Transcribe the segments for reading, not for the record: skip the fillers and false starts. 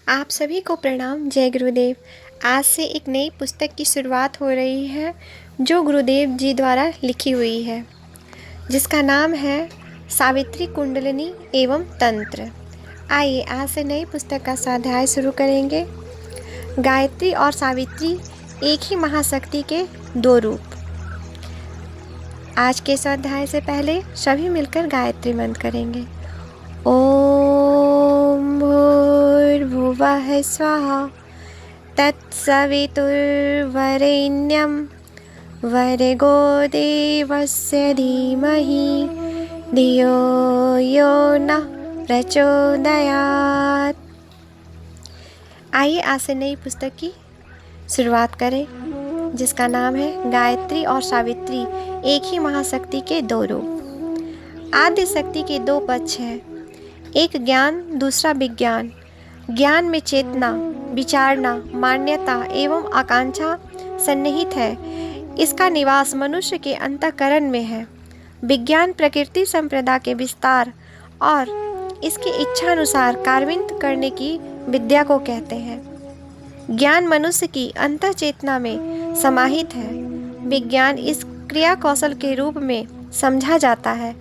आप सभी को प्रणाम। जय गुरुदेव। आज से एक नई पुस्तक की शुरुआत हो रही है जो गुरुदेव जी द्वारा लिखी हुई है, जिसका नाम है सावित्री कुंडलिनी एवं तंत्र। आइए आज से नई पुस्तक का स्वाध्याय शुरू करेंगे। गायत्री और सावित्री एक ही महाशक्ति के दो रूप। आज के स्वाध्याय से पहले सभी मिलकर गायत्री मंत्र करेंगे। ओम भूर्भुवः स्वाहा तत्सवितुर्वरेण्यं भर्गो देवस्य धीमहि धियो यो नः प्रचोदयात्। आइए आज से नई पुस्तक की शुरुआत करें, जिसका नाम है गायत्री और सावित्री एक ही महाशक्ति के दो रूप। आद्य शक्ति के दो पक्ष हैं, एक ज्ञान दूसरा विज्ञान। ज्ञान में चेतना, विचारना, मान्यता एवं आकांक्षा सन्निहित है। इसका निवास मनुष्य के अंतःकरण में है। विज्ञान प्रकृति संप्रदा के विस्तार और इसकी इच्छानुसार कार्यान्वित करने की विद्या को कहते हैं। ज्ञान मनुष्य की अंतः चेतना में समाहित है। विज्ञान इस क्रिया कौशल के रूप में समझा जाता है,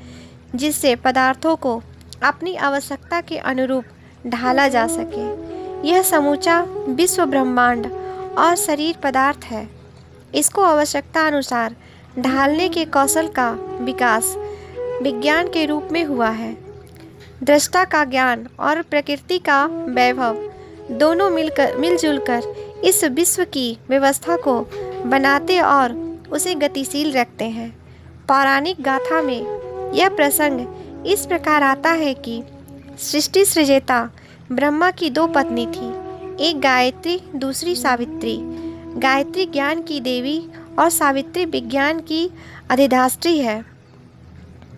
जिससे पदार्थों को अपनी आवश्यकता के अनुरूप ढाला जा सके। यह समूचा विश्व ब्रह्मांड और शरीर पदार्थ है। इसको आवश्यकता अनुसार ढालने के कौशल का विकास विज्ञान के रूप में हुआ है। दृष्टा का ज्ञान और प्रकृति का वैभव दोनों मिलजुल कर इस विश्व की व्यवस्था को बनाते और उसे गतिशील रखते हैं। पौराणिक गाथा में यह प्रसंग इस प्रकार आता है कि सृष्टि सृजेता ब्रह्मा की दो पत्नी थी, एक गायत्री दूसरी सावित्री। गायत्री ज्ञान की देवी और सावित्री विज्ञान की अधिष्ठात्री है।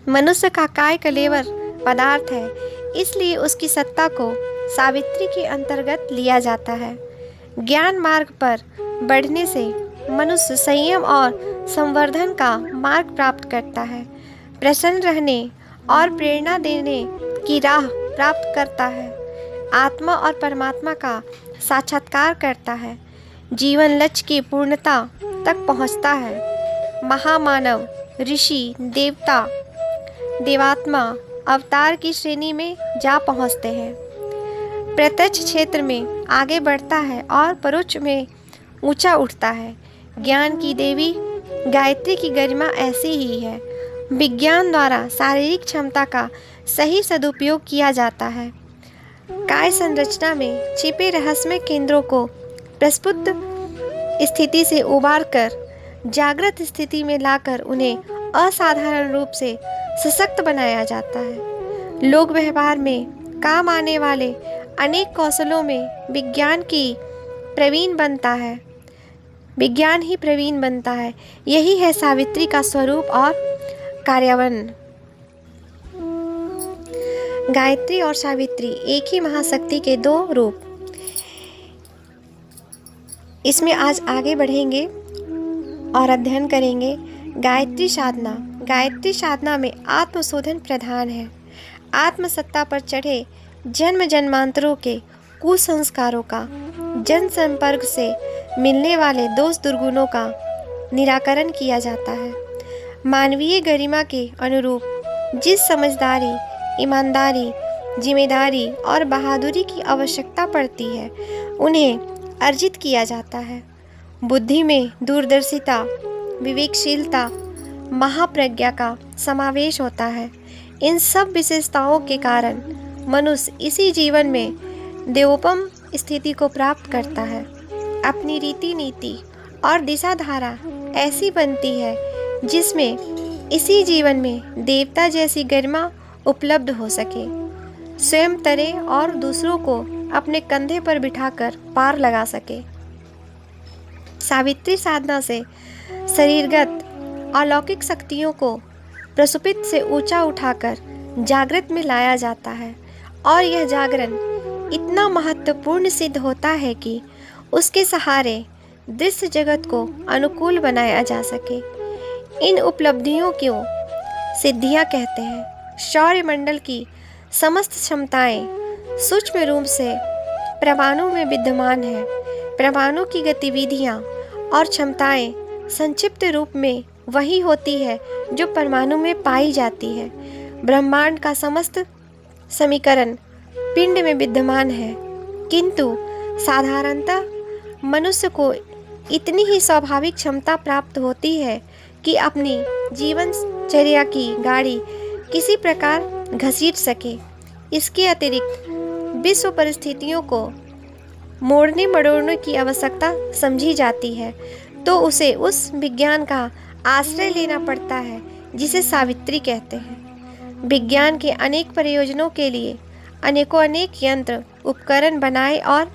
मनुष्य का काय कलेवर पदार्थ है, इसलिए उसकी सत्ता को सावित्री के अंतर्गत लिया जाता है। ज्ञान मार्ग पर बढ़ने से मनुष्य संयम और संवर्धन का मार्ग प्राप्त करता है, प्रसन्न रहने और प्रेरणा देने की राह प्राप्त करता है, आत्मा और परमात्मा का साक्षात्कार करता है, जीवन लक्ष्य की पूर्णता तक पहुंचता है। महामानव, ऋषि, देवता, देवात्मा अवतार की श्रेणी में जा पहुंचते हैं। प्रत्यक्ष क्षेत्र में आगे बढ़ता है और परोक्ष में ऊंचा उठता है। ज्ञान की देवी गायत्री की गरिमा ऐसी ही है। विज्ञान द्वारा शारीरिक क्षमता का सही सदुपयोग किया जाता है। काय संरचना में छिपे रहस्यमय केंद्रों को प्रस्फुट स्थिति से उबार कर जागृत स्थिति में लाकर उन्हें असाधारण रूप से सशक्त बनाया जाता है। लोक व्यवहार में काम आने वाले अनेक कौशलों में विज्ञान ही प्रवीण बनता है। यही है सावित्री का स्वरूप और कार्यान्वयन। गायत्री और सावित्री एक ही महाशक्ति के दो रूप। इसमें आज आगे बढ़ेंगे और अध्ययन करेंगे गायत्री साधना। गायत्री साधना में आत्मशोधन प्रधान है। आत्मसत्ता पर चढ़े जन्म जन्मांतरों के कुसंस्कारों का, जन संपर्क से मिलने वाले दोष दुर्गुणों का निराकरण किया जाता है। मानवीय गरिमा के अनुरूप जिस समझदारी, ईमानदारी, जिम्मेदारी और बहादुरी की आवश्यकता पड़ती है, उन्हें अर्जित किया जाता है। बुद्धि में दूरदर्शिता, विवेकशीलता, महाप्रज्ञा का समावेश होता है। इन सब विशेषताओं के कारण मनुष्य इसी जीवन में देवोपम स्थिति को प्राप्त करता है। अपनी रीति नीति और दिशा धारा ऐसी बनती है जिसमें इसी जीवन में देवता जैसी गरिमा उपलब्ध हो सके, स्वयं तरे और दूसरों को अपने कंधे पर बिठाकर पार लगा सके। सावित्री साधना से शरीरगत अलौकिक शक्तियों को प्रसुपित से ऊंचा उठाकर जागृत में लाया जाता है और यह जागरण इतना महत्वपूर्ण सिद्ध होता है कि उसके सहारे दृश्य जगत को अनुकूल बनाया जा सके। इन उपलब्धियों को सिद्धियां कहते हैं। सौर मंडल की समस्त क्षमताएं सूक्ष्म रूप से परमाणु में विद्यमान है। परमाणु की गतिविधियाँ और क्षमताएं संक्षिप्त रूप में वही होती है जो परमाणु में पाई जाती है। ब्रह्मांड का समस्त समीकरण पिंड में विद्यमान है, किंतु साधारणतः मनुष्य को इतनी ही स्वाभाविक क्षमता प्राप्त होती है कि अपनी जीवनचर्या की गाड़ी किसी प्रकार घसीट सके। इसके अतिरिक्त विश्व परिस्थितियों को मोड़ने मड़ोड़ने की आवश्यकता समझी जाती है, तो उसे उस विज्ञान का आश्रय लेना पड़ता है जिसे सावित्री कहते हैं। विज्ञान के अनेक प्रयोजनों के लिए अनेक यंत्र उपकरण बनाए और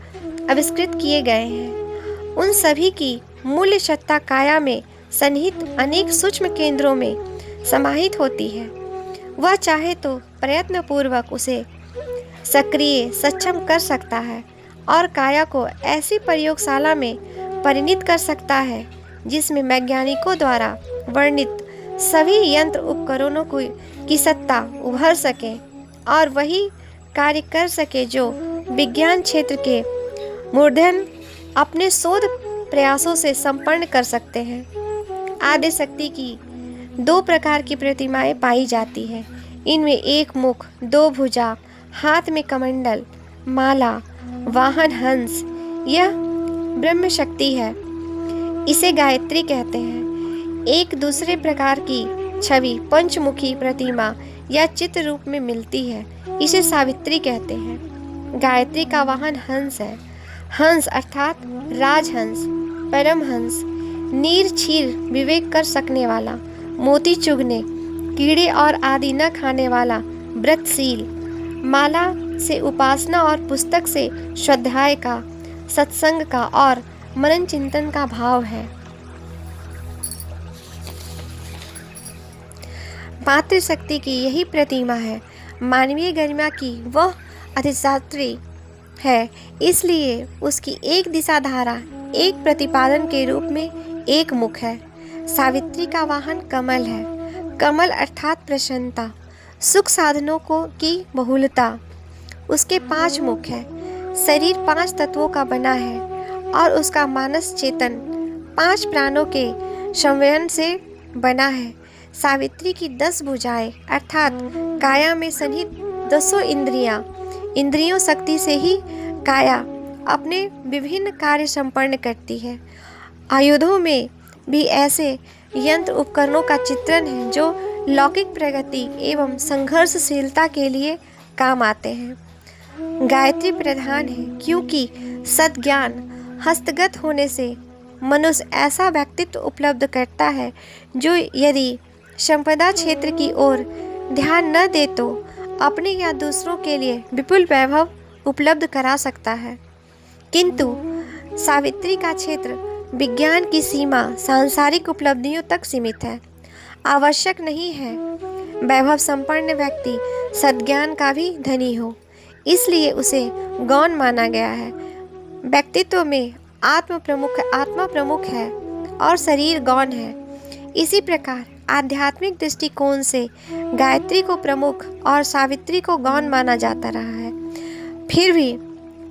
आविष्कृत किए गए हैं। उन सभी की मूल्य सत्ता काया में सन्निहित अनेक सूक्ष्म केंद्रों में समाहित होती है। वह चाहे तो प्रयत्नपूर्वक उसे सक्रिय सक्षम कर सकता है और काया को ऐसी प्रयोगशाला में परिणित कर सकता है जिसमें वैज्ञानिकों द्वारा वर्णित सभी यंत्र उपकरणों की सत्ता उभर सके और वही कार्य कर सके जो विज्ञान क्षेत्र के मूर्धन अपने शोध प्रयासों से संपन्न कर सकते हैं। आदि शक्ति की 2 प्रकार की प्रतिमाएं पाई जाती है। इनमें एक मुख, 2 भुजा, हाथ में कमंडल, माला, वाहन हंस, यह ब्रह्म शक्ति है। इसे गायत्री कहते हैं। एक दूसरे प्रकार की छवि पंचमुखी प्रतिमा या चित्र रूप में मिलती है, इसे सावित्री कहते हैं। गायत्री का वाहन हंस है। हंस अर्थात राजहंस, परमहंस, नीर क्षीर विवेक कर सकने वाला, मोती चुगने, कीड़े और आदि न खाने वाला व्रतशील। माला से उपासना और पुस्तक से स्वाध्याय का, सत्संग का और मनन चिंतन का भाव है। मातृशक्ति की यही प्रतिमा है। मानवीय गरिमा की वह अधिष्ठात्री है, इसलिए उसकी एक दिशा धारा, एक प्रतिपादन के रूप में एक मुख है। सावित्री का वाहन कमल है। कमल अर्थात प्रसन्नता, सुख साधनों की बहुलता। उसके 5 मुख है। शरीर 5 तत्वों का बना है और उसका मानस चेतन 5 प्राणों के संवयन से बना है। सावित्री की 10 भुजाएं अर्थात काया में सन्निहित 10 इंद्रियों शक्ति से ही काया अपने विभिन्न कार्य संपन्न करती है। आयुधों में भी ऐसे यंत्र उपकरणों का चित्रण है जो लौकिक प्रगति एवं संघर्षशीलता के लिए काम आते हैं। गायत्री प्रधान है क्योंकि सद्ज्ञान हस्तगत होने से मनुष्य ऐसा व्यक्तित्व उपलब्ध करता है जो यदि संपदा क्षेत्र की ओर ध्यान न दे तो अपने या दूसरों के लिए विपुल वैभव उपलब्ध करा सकता है। किंतु सावित्री का क्षेत्र विज्ञान की सीमा सांसारिक उपलब्धियों तक सीमित है। आवश्यक नहीं है वैभव संपन्न व्यक्ति सद्ज्ञान का भी धनी हो, इसलिए उसे गौण माना गया है। व्यक्तित्व में आत्मा प्रमुख है और शरीर गौण है। इसी प्रकार आध्यात्मिक दृष्टिकोण से गायत्री को प्रमुख और सावित्री को गौण माना जाता रहा है। फिर भी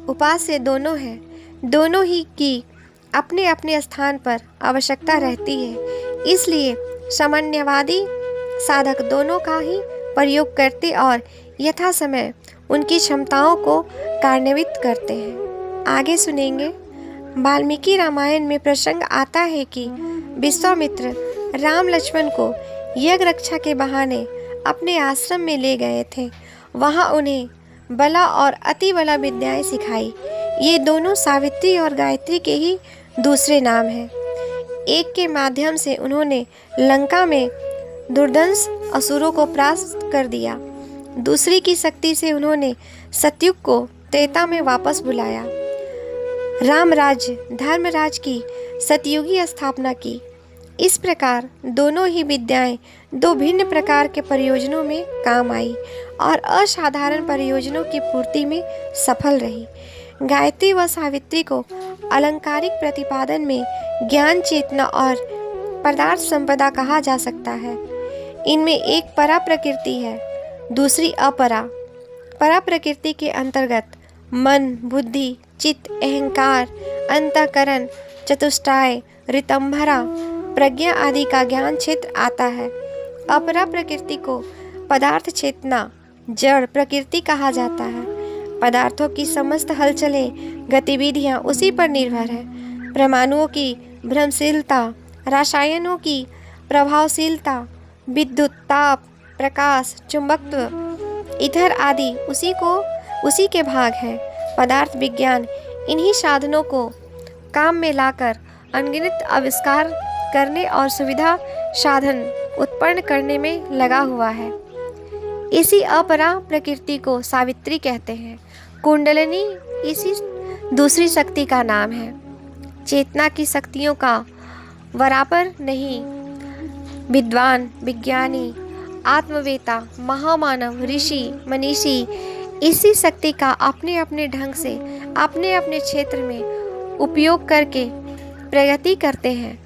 उपास्य दोनों है। दोनों ही की अपने अपने स्थान पर आवश्यकता रहती है, इसलिए सामान्यवादी साधक दोनों का ही प्रयोग करते और यथा समय उनकी क्षमताओं को कार्यान्वित करते हैं। आगे सुनेंगे। वाल्मीकि रामायण में प्रसंग आता है कि विश्वामित्र राम लक्ष्मण को यज्ञ रक्षा के बहाने अपने आश्रम में ले गए थे। वहाँ उन्हें बला और अति बला विद्याएं सिखाई। ये दोनों सावित्री और गायत्री के ही दूसरे नाम हैं। एक के माध्यम से उन्होंने लंका में दुर्धंस असुरों को परास्त कर दिया। दूसरी की शक्ति से उन्होंने सतयुग को त्रेता में वापस बुलाया। रामराज्य धर्मराज की सतयुगी स्थापना की। इस प्रकार दोनों ही विद्याएं 2 भिन्न प्रकार के प्रयोजनों में काम आई और असाधारण प्रयोजनों की पूर्ति में सफल रही। गायत्री व सावित्री को अलंकारिक प्रतिपादन में ज्ञान चेतना और पदार्थ संपदा कहा जा सकता है। इनमें एक परा प्रकृति है, दूसरी अपरा। परा प्रकृति के अंतर्गत मन, बुद्धि, चित्त, अहंकार, अंतःकरण, चतुष्टाय, ऋतंभरा, प्रज्ञा आदि का ज्ञान क्षेत्र आता है। अपरा प्रकृति को पदार्थ चेतना, जड़ प्रकृति कहा जाता है। पदार्थों की समस्त हलचलें, गतिविधियां उसी पर निर्भर है। परमाणुओं की भ्रमशीलता, रसायनों की प्रभावशीलता, विद्युत, ताप, प्रकाश, चुंबकत्व, ईथर आदि उसी के भाग है। पदार्थ विज्ञान इन्हीं साधनों को काम में लाकर अनगिनत आविष्कार करने और सुविधा साधन उत्पन्न करने में लगा हुआ है। इसी अपरा प्रकृति को सावित्री कहते हैं। कुंडलिनी इसी दूसरी शक्ति का नाम है। चेतना की शक्तियों का बराबर नहीं। विद्वान, विज्ञानी, आत्मवेता, महामानव, ऋषि, मनीषी इसी शक्ति का अपने अपने ढंग से अपने अपने क्षेत्र में उपयोग करके प्रगति करते हैं।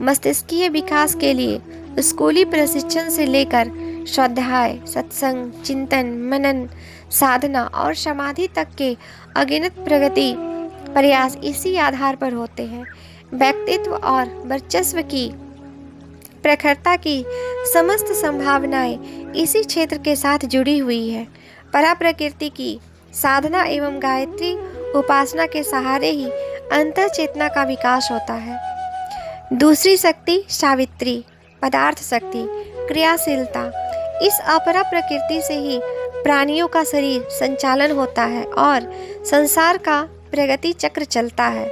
मस्तिष्कीय विकास के लिए स्कूली प्रशिक्षण से लेकर स्वाध्याय, सत्संग, चिंतन, मनन, साधना और समाधि तक के अगिनत प्रगति प्रयास इसी आधार पर होते हैं। व्यक्तित्व और वर्चस्व की प्रखरता की समस्त संभावनाएं इसी क्षेत्र के साथ जुड़ी हुई है। परा प्रकृति की साधना एवं गायत्री उपासना के सहारे ही अंतर चेतना का विकास होता है। दूसरी शक्ति सावित्री, पदार्थ शक्ति, क्रियाशीलता। इस अपरा प्रकृति से ही प्राणियों का शरीर संचालन होता है और संसार का प्रगति चक्र चलता है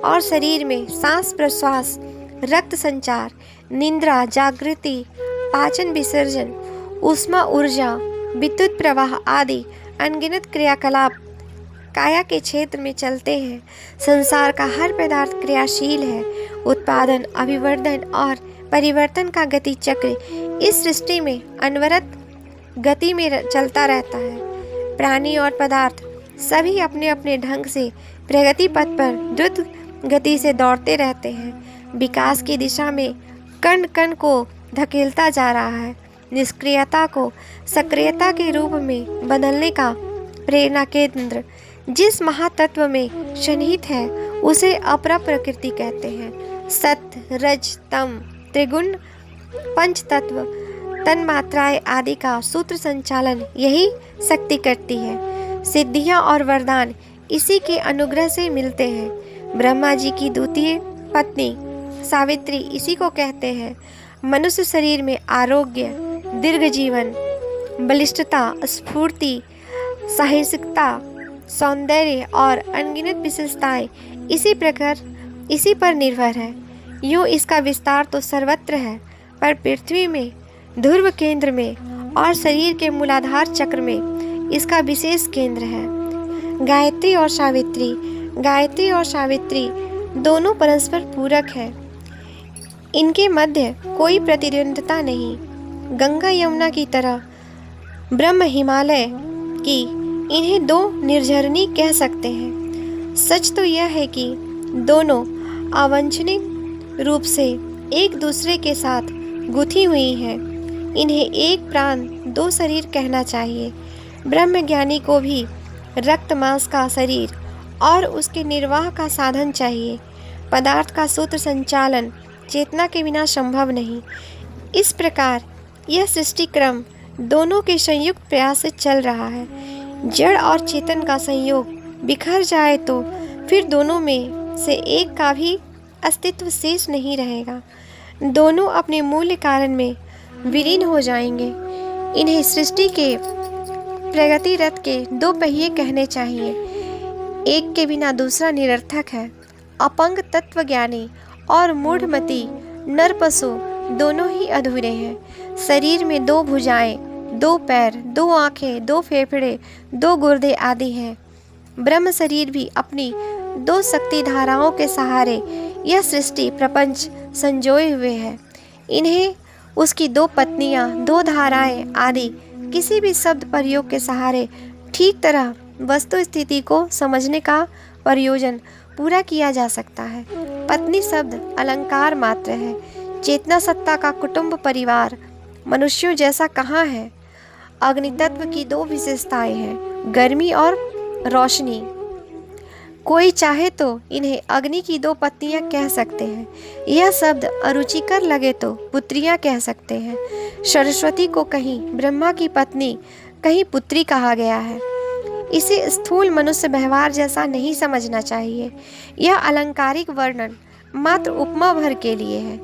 और शरीर में सांस प्रश्वास, रक्त संचार, निद्रा जागृति, पाचन विसर्जन, ऊष्मा ऊर्जा, विद्युत प्रवाह आदि अनगिनत क्रियाकलाप काया के क्षेत्र में चलते हैं। संसार का हर पदार्थ क्रियाशील है। उत्पादन, अभिवर्धन और परिवर्तन का गति चक्र इस सृष्टि में अनवरत गति में चलता रहता है। प्राणी और पदार्थ सभी अपने अपने ढंग से प्रगति पथ पर द्रुत गति से दौड़ते रहते हैं। विकास की दिशा में कण कण को धकेलता जा रहा है। निष्क्रियता को सक्रियता के रूप में बदलने का प्रेरणा केंद्र जिस महातत्व में सन्निहित है उसे अपरा प्रकृति कहते हैं। सत्य, रज, तम, त्रिगुण, पंच तत्व, तन्मात्राएं आदि का सूत्र संचालन यही शक्ति करती है। सिद्धियां और वरदान इसी के अनुग्रह से मिलते हैं। ब्रह्मा जी की द्वितीय पत्नी सावित्री इसी को कहते हैं। मनुष्य शरीर में आरोग्य, दीर्घ जीवन, बलिष्ठता, स्फूर्ति, साहसिकता, सौंदर्य और अनगिनत विशेषताएं इसी पर निर्भर है। यूँ इसका विस्तार तो सर्वत्र है, पर पृथ्वी में ध्रुव केंद्र में और शरीर के मूलाधार चक्र में इसका विशेष केंद्र है। गायत्री और सावित्री दोनों परस्पर पूरक है। इनके मध्य कोई प्रतिद्वंद्विता नहीं। गंगा यमुना की तरह ब्रह्म हिमालय की इन्हें दो निर्झरनी कह सकते हैं। सच तो यह है कि दोनों अवांछनीय रूप से एक दूसरे के साथ गुथी हुई हैं। इन्हें एक प्राण दो शरीर कहना चाहिए। ब्रह्मज्ञानी को भी रक्त मांस का शरीर और उसके निर्वाह का साधन चाहिए। पदार्थ का सूत्र संचालन चेतना के बिना संभव नहीं। इस प्रकार यह सृष्टि क्रम दोनों के संयुक्त प्रयास से चल रहा है। जड़ और चेतन का संयोग बिखर जाए तो फिर दोनों में से एक का भी अस्तित्व शेष नहीं रहेगा। दोनों अपने मूल कारण में विलीन हो जाएंगे। इन्हें सृष्टि के प्रगति रथ के दो पहिए कहने चाहिए। एक के बिना दूसरा निरर्थक है। अपंग तत्वज्ञानी और मूढ़मती नर पशु दोनों ही अधूरे हैं। शरीर में दो भुजाएं, दो पैर, दो आँखें, दो फेफड़े, दो गुर्दे आदि हैं। ब्रह्म शरीर भी अपनी दो शक्ति धाराओं के सहारे यह सृष्टि प्रपंच संजोए हुए है। इन्हें उसकी दो पत्नियां, दो धाराएं आदि किसी भी शब्द प्रयोग के सहारे ठीक तरह वस्तु स्थिति को समझने का प्रयोजन पूरा किया जा सकता है। पत्नी शब्द अलंकार मात्र है। चेतना सत्ता का कुटुंब परिवार मनुष्यों जैसा कहाँ है। अग्नि तत्व की दो विशेषताएं हैं, गर्मी और रोशनी। कोई चाहे तो इन्हें अग्नि की दो पत्नियां कह सकते हैं। यह शब्द अरुचिकर लगे तो पुत्रियां कह सकते हैं। सरस्वती को कहीं ब्रह्मा की पत्नी, कहीं पुत्री कहा गया है। इसे स्थूल मनुष्य व्यवहार जैसा नहीं समझना चाहिए। यह अलंकारिक वर्णन मात्र उपमा भर के लिए है।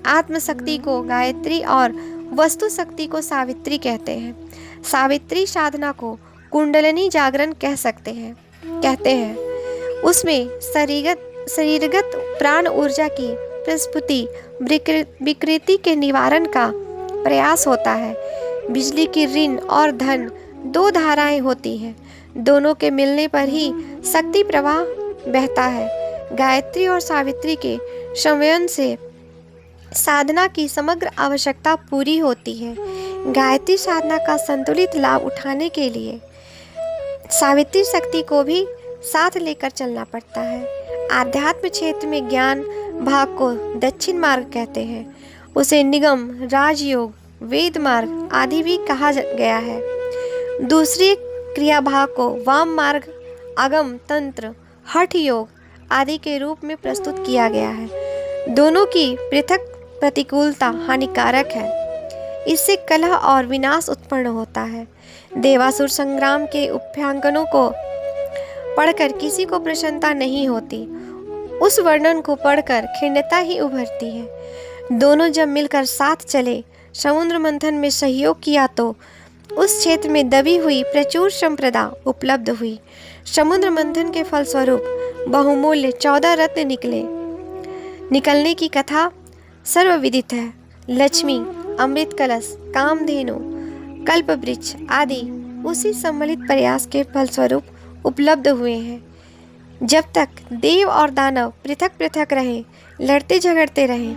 आत्मशक्ति को गायत्री और वस्तु शक्ति को सावित्री कहते हैं। सावित्री साधना को कुंडलिनी जागरण कहते हैं। उसमें शरीरगत प्राण ऊर्जा की प्रस्फुति विकृति के निवारण का प्रयास होता है। बिजली की ऋण और धन दो धाराएं होती हैं। दोनों के मिलने पर ही शक्ति प्रवाह बहता है। गायत्री और सावित्री के संयम से साधना की समग्र आवश्यकता पूरी होती है। गायत्री साधना का संतुलित लाभ उठाने के लिए सावित्री शक्ति को भी साथ लेकर चलना पड़ता है। आध्यात्म क्षेत्र में ज्ञान भाग को दक्षिण मार्ग कहते हैं। उसे निगम, राजयोग, वेद मार्ग आदि भी कहा गया है। दूसरी क्रिया भाग को वाम मार्ग, आगम तंत्र, हठ योग आदि के रूप में प्रस्तुत किया गया है। दोनों की पृथक प्रतिकूलता हानिकारक है। इससे कलह और विनाश उत्पन्न होता है। देवासुर संग्राम के उपाख्यानों को पढ़कर किसी को प्रसन्नता नहीं होती। उस वर्णन को पढ़कर खिन्नता ही उभरती है। दोनों जब मिलकर साथ चले, समुद्र मंथन में सहयोग किया तो उस क्षेत्र में दबी हुई प्रचुर संपदा उपलब्ध हुई। समुद्र मंथन के फलस्वरूप बहुमूल्य 14 रत्न निकलने की कथा सर्वविदित है। लक्ष्मी, अमृत कलश, कामधेनु, कल्पवृक्ष आदि उसी सम्मिलित प्रयास के फलस्वरूप उपलब्ध हुए हैं। जब तक देव और दानव पृथक पृथक रहे, लड़ते झगड़ते रहे,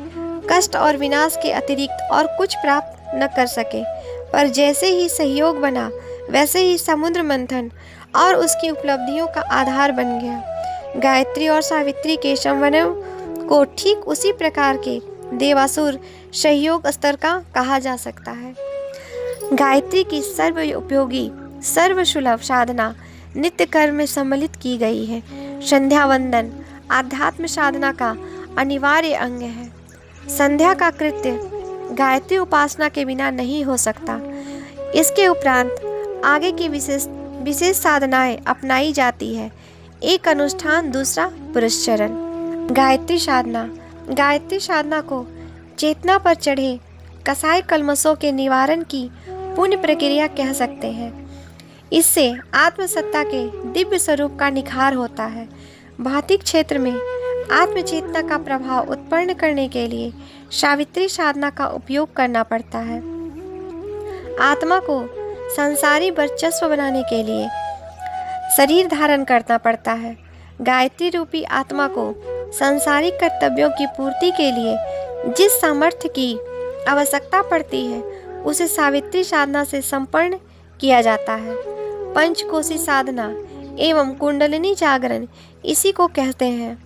कष्ट और विनाश के अतिरिक्त और कुछ प्राप्त न कर सके, पर जैसे ही सहयोग बना वैसे ही समुद्र मंथन और उसकी उपलब्धियों का आधार बन गया। गायत्री और सावित्री के समन्वय को ठीक उसी प्रकार के देवासुर सहयोग स्तर का कहा जा सकता है। गायत्री की सर्व उपयोगी सर्वसुलभ साधना नित्य कर्म में सम्मिलित की गई है। संध्या वंदन आध्यात्म साधना का अनिवार्य अंग है। संध्या का कृत्य गायत्री उपासना के बिना नहीं हो सकता। इसके उपरांत आगे की विशेष साधनाएं अपनाई जाती है। एक अनुष्ठान, दूसरा पुरस्चरण। गायत्री साधना को चेतना पर चढ़े कसाय कलमशों के निवारण की पुण्य प्रक्रिया कह सकते हैं। इससे आत्मसत्ता के दिव्य स्वरूप का निखार होता है। भौतिक क्षेत्र में आत्मचेतना का प्रभाव उत्पन्न करने के लिए सावित्री साधना का उपयोग करना पड़ता है। आत्मा को संसारी वर्चस्व बनाने के लिए शरीर धारण करना पड़ता है। गायत्री रूपी आत्मा को सांसारिक कर्तव्यों की पूर्ति के लिए जिस सामर्थ्य की आवश्यकता पड़ती है उसे सावित्री साधना से संपन्न किया जाता है। पंचकोशी साधना एवं कुंडलिनी जागरण इसी को कहते हैं।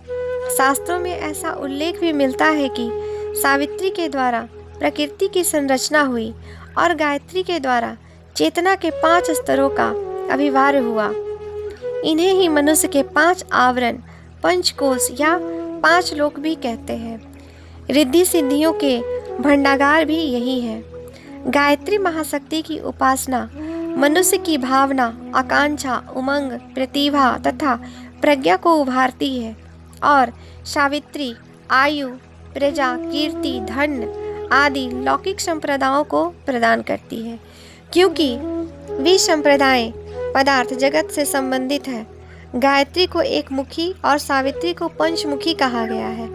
शास्त्रों में ऐसा उल्लेख भी मिलता है कि सावित्री के द्वारा प्रकृति की संरचना हुई और गायत्री के द्वारा चेतना के 5 स्तरों का अभिवार्य हुआ। इन्हें ही मनुष्य के 5 आवरण, पंचकोश या 5 लोक भी कहते हैं। रिद्धि सिद्धियों के भंडागार भी यही है। गायत्री महाशक्ति की उपासना मनुष्य की भावना, आकांक्षा, उमंग, प्रतिभा तथा प्रज्ञा को उभारती है और सावित्री आयु, प्रजा, कीर्ति, धन आदि लौकिक संप्रदायों को प्रदान करती है। क्योंकि वे संप्रदाय पदार्थ जगत से संबंधित है, गायत्री को एक मुखी और सावित्री को पंचमुखी कहा गया है।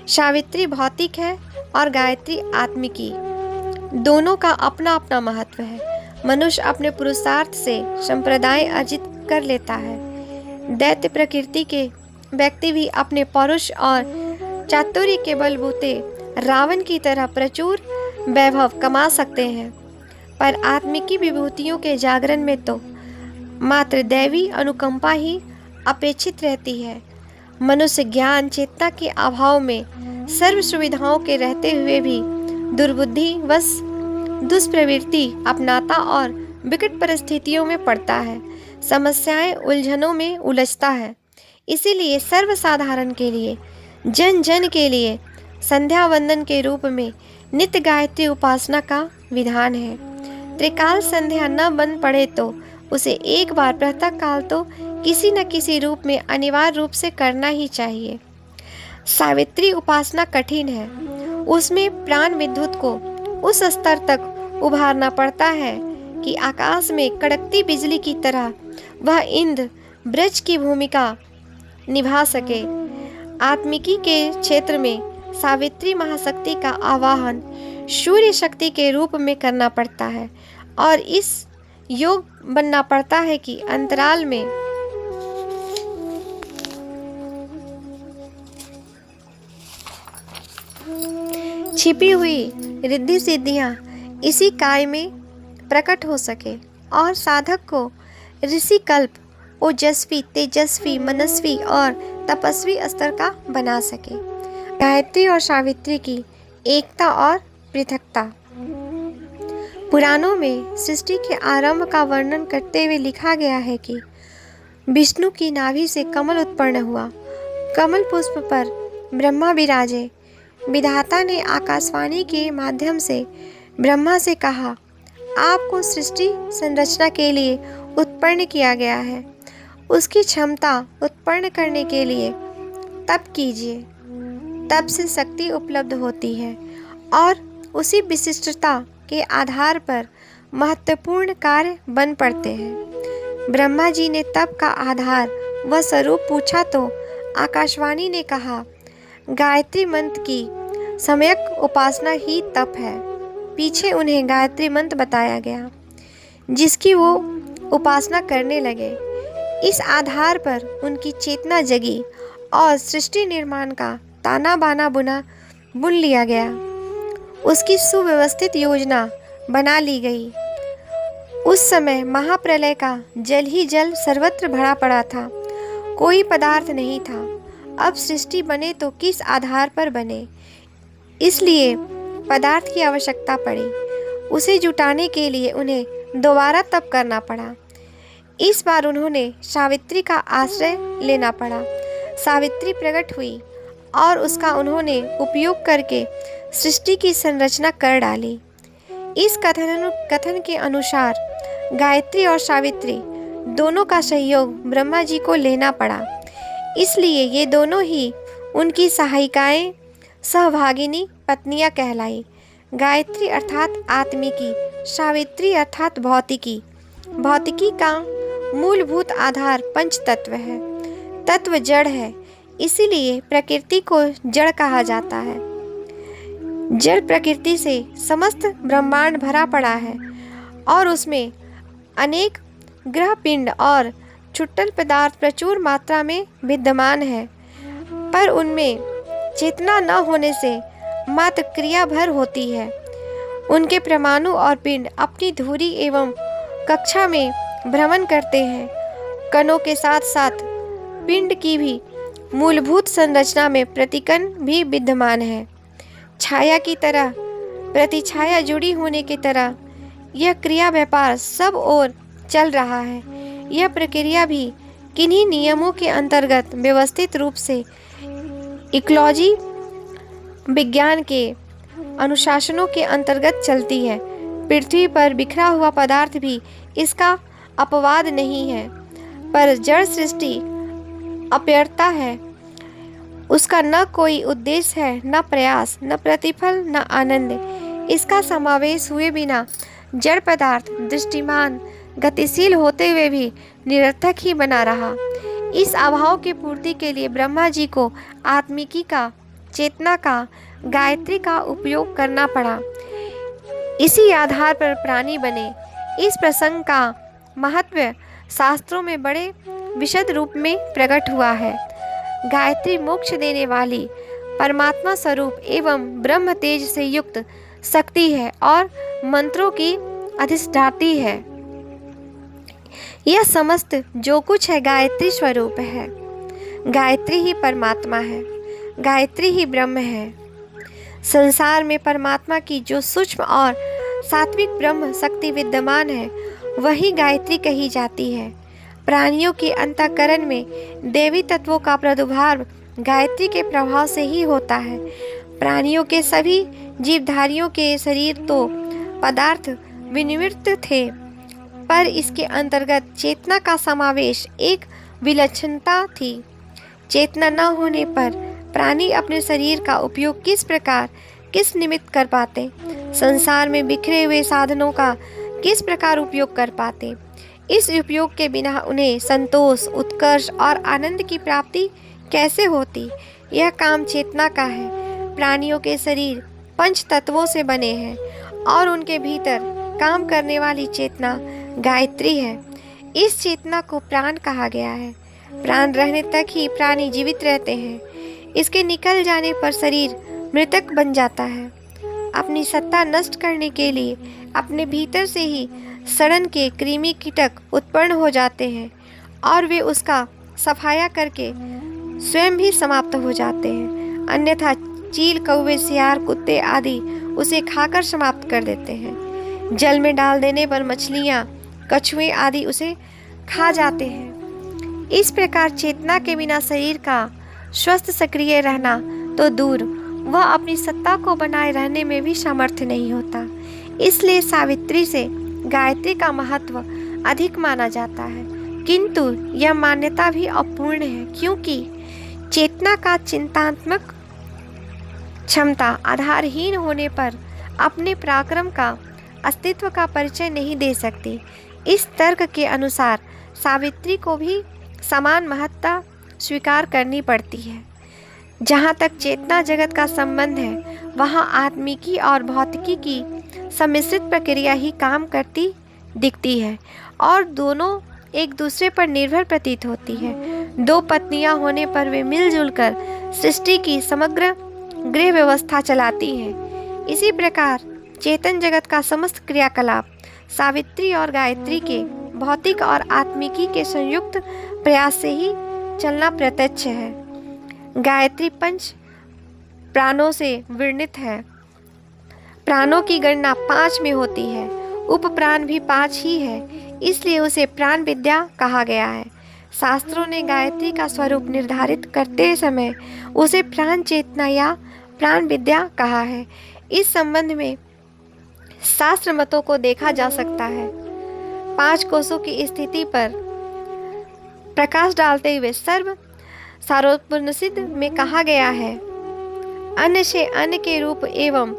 सावित्री भौतिक है और गायत्री आत्मिकी। दोनों का अपना अपना महत्व है। मनुष्य अपने पुरुषार्थ से संप्रदाय अर्जित कर लेता है। दैत्य प्रकृति के व्यक्ति भी अपने पौरुष और चातुर्य के बलबूते रावण की तरह प्रचुर वैभव कमा सकते हैं, पर आत्मिकी विभूतियों के जागरण में तो मात्र दैवी अनुकंपा ही अपेक्षित रहती है। मनुष्य ज्ञान चेतना के अभाव में सर्व सुविधाओं के रहते हुए भी दुर्बुद्धि वश दुष्प्रवृत्ति अपनाता और विकट परिस्थितियों में पड़ता है। समस्याएं उलझनों में उलझता है। इसीलिए सर्वसाधारण के लिए, जन जन के लिए संध्या वंदन के रूप में नित्य गायत्री उपासना का विधान है। त्रिकाल संध्या न बन पड़े तो उसे एक बार प्रातः काल तो किसी न किसी रूप में अनिवार्य रूप से करना ही चाहिए। सावित्री उपासना कठिन है। उसमें प्राण विद्युत को उस स्तर तक उभारना पड़ता है कि आकाश में कड़कती बिजली की तरह वह इंद्र ब्रज की भूमिका निभा सके। आत्मिकी के क्षेत्र में सावित्री महाशक्ति का आवाहन सूर्य शक्ति के रूप में करना पड़ता है और इस योग बनना पड़ता है कि अंतराल में छिपी हुई रिद्धि सिद्धियां इसी काय में प्रकट हो सके और साधक को ऋषि कल्प ओजस्वी, तेजस्वी, मनस्वी और तपस्वी स्तर का बना सके। गायत्री और सावित्री की एकता और पृथकता। पुराणों में सृष्टि के आरंभ का वर्णन करते हुए लिखा गया है कि विष्णु की नाभि से कमल उत्पन्न हुआ। कमल पुष्प पर ब्रह्मा विराजे। विधाता ने आकाशवाणी के माध्यम से ब्रह्मा से कहा, आपको सृष्टि संरचना के लिए उत्पन्न किया गया है। उसकी क्षमता उत्पन्न करने के लिए तप कीजिए। तप से शक्ति उपलब्ध होती है और उसी विशिष्टता के आधार पर महत्वपूर्ण कार्य बन पड़ते हैं। ब्रह्मा जी ने तप का आधार व स्वरूप पूछा तो आकाशवाणी ने कहा, गायत्री मंत्र की सम्यक उपासना ही तप है। पीछे उन्हें गायत्री मंत्र बताया गया जिसकी वो उपासना करने लगे। इस आधार पर उनकी चेतना जगी और सृष्टि निर्माण का ताना बाना बुन लिया गया। उसकी सुव्यवस्थित योजना बना ली गई। उस समय महाप्रलय का जल ही जल सर्वत्र भरा पड़ा था। कोई पदार्थ नहीं था। अब सृष्टि बने तो किस आधार पर बने, इसलिए पदार्थ की आवश्यकता पड़ी। उसे जुटाने के लिए उन्हें दोबारा तप करना पड़ा। इस बार उन्होंने सावित्री का आश्रय लेना पड़ा। सावित्री प्रकट हुई और उसका उन्होंने उपयोग करके सृष्टि की संरचना कर डाली। इस कथन के अनुसार गायत्री और सावित्री दोनों का सहयोग ब्रह्मा जी को लेना पड़ा। इसलिए ये दोनों ही उनकी सहायिकाएं, सहभागिनी पत्नियां कहलाई। गायत्री अर्थात आत्मिकी, सावित्री अर्थात भौतिकी। भौतिकी का मूलभूत आधार पंच तत्व है। तत्व जड़ है, इसीलिए प्रकृति को जड़ कहा जाता है। जड़ प्रकृति से समस्त ब्रह्मांड भरा पड़ा है और उसमें अनेक ग्रह पिंड और छुट्टल पदार्थ प्रचुर मात्रा में विद्यमान है, पर उनमें चेतना न होने से मात्र क्रिया भर होती है। उनके परमाणु और पिंड अपनी धुरी एवं कक्षा में भ्रमण करते हैं। कणों के साथ साथ पिंड की भी मूलभूत संरचना में प्रतिकण भी विद्यमान है। छाया की तरह प्रतिछाया जुड़ी होने की तरह यह क्रिया व्यापार सब ओर चल रहा है। यह प्रक्रिया भी किन्हीं नियमों के अंतर्गत व्यवस्थित रूप से इकोलॉजी विज्ञान के अनुशासनों के अंतर्गत चलती है। पृथ्वी पर बिखरा हुआ पदार्थ भी इसका अपवाद नहीं है, पर जड़ सृष्टि अपर्याप्त है। उसका न कोई उद्देश्य है, न प्रयास, न प्रतिफल, न आनंद। इसका समावेश हुए बिना जड़ पदार्थ दृष्टिमान गतिशील होते हुए भी निरर्थक ही बना रहा। इस अभाव की पूर्ति के लिए ब्रह्मा जी को आत्मिकी का, चेतना का, गायत्री का उपयोग करना पड़ा। इसी आधार पर प्राणी बने। इस प्रसंग का महत्व शास्त्रों में बड़े विशद रूप में प्रकट हुआ है। गायत्री मोक्ष देने वाली परमात्मा स्वरूप एवं ब्रह्म तेज से युक्त शक्ति है और मंत्रों की अधिष्ठात्री है। यह समस्त जो कुछ है गायत्री स्वरूप है। गायत्री ही परमात्मा है, गायत्री ही ब्रह्म है। संसार में परमात्मा की जो सूक्ष्म और सात्विक ब्रह्म शक्ति विद्यमान है, वही गायत्री कही जाती है। प्राणियों के अंतःकरण में देवी तत्वों का प्रादुर्भाव गायत्री के प्रभाव से ही होता है। प्राणियों के सभी जीवधारियों के शरीर तो पदार्थ विनिवृत्त थे, पर इसके अंतर्गत चेतना का समावेश एक विलक्षणता थी। चेतना न होने पर प्राणी अपने शरीर का उपयोग किस प्रकार, किस निमित्त कर पाते, संसार में बिखरे हुए साधनों का किस प्रकार उपयोग कर पाते। इस उपयोग के बिना उन्हें संतोष, उत्कर्ष और आनंद की प्राप्ति कैसे होती। यह काम चेतना का है। प्राणियों के शरीर पंच तत्वों से बने हैं और उनके भीतर काम करने वाली चेतना गायत्री है। इस चेतना को प्राण कहा गया है। प्राण रहने तक ही प्राणी जीवित रहते हैं। इसके निकल जाने पर शरीर मृतक बन जाता है। अपनी सत्ता नष्ट करने के लिए अपने भीतर से ही सड़न के कृमि कीटक उत्पन्न हो जाते हैं और वे उसका सफाया करके स्वयं भी समाप्त हो जाते हैं। अन्यथा चील, कौवे, सियार, कुत्ते आदि उसे खाकर समाप्त कर देते हैं। जल में डाल देने पर मछलियाँ, कछुए आदि उसे खा जाते हैं। इस प्रकार चेतना के बिना शरीर का स्वस्थ सक्रिय रहना तो दूर, वह अपनी सत्ता को बनाए रहने में भी समर्थ नहीं होता। इसलिए सावित्री से गायत्री का महत्व अधिक माना जाता है, किंतु यह मान्यता भी अपूर्ण है, क्योंकि चेतना का चिंतात्मक क्षमता आधारहीन होने पर अपने पराक्रम का अस्तित्व का परिचय नहीं दे सकती। इस तर्क के अनुसार सावित्री को भी समान महत्ता स्वीकार करनी पड़ती है। जहाँ तक चेतना जगत का संबंध है, वहाँ आत्मिकी और भौतिकी की सम्मिश्रित प्रक्रिया ही काम करती दिखती है और दोनों एक दूसरे पर निर्भर प्रतीत होती है। दो पत्नियां होने पर वे मिलजुल कर सृष्टि की समग्र गृह व्यवस्था चलाती हैं। इसी प्रकार चेतन जगत का समस्त क्रियाकलाप सावित्री और गायत्री के भौतिक और आत्मिकी के संयुक्त प्रयास से ही चलना प्रत्यक्ष है। गायत्री पंच प्राणों से वर्णित है। प्राणों की गणना 5 में होती है। उपप्राण भी 5 ही है, इसलिए उसे प्राण विद्या कहा गया है। शास्त्रों ने गायत्री का स्वरूप निर्धारित करते समय उसे प्राण चेतना या प्राण विद्या कहा है। इस संबंध में शास्त्र मतों को देखा जा सकता है। 5 कोशों की स्थिति पर प्रकाश डालते हुए सर्व सारोपनिषद में कहा गया है, अन्न से अन्न के रूप एवं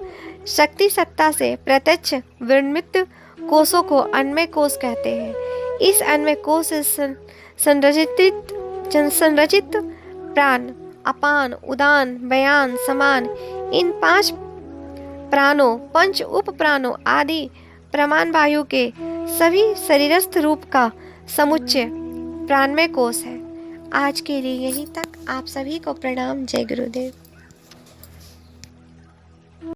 शक्ति सत्ता से प्रत्यक्ष विनिर्मित कोशों को अन्नमय कोश कहते हैं। इस अन्नमय कोश से संरचित प्राण, अपान, उदान, व्यान, समान, इन 5 प्राणों, पंच उप प्राणों आदि प्रमाण वायु के सभी शरीरस्थ रूप का समुच्चय प्राणमय कोश है। आज के लिए यहीं तक। आप सभी को प्रणाम। जय गुरुदेव।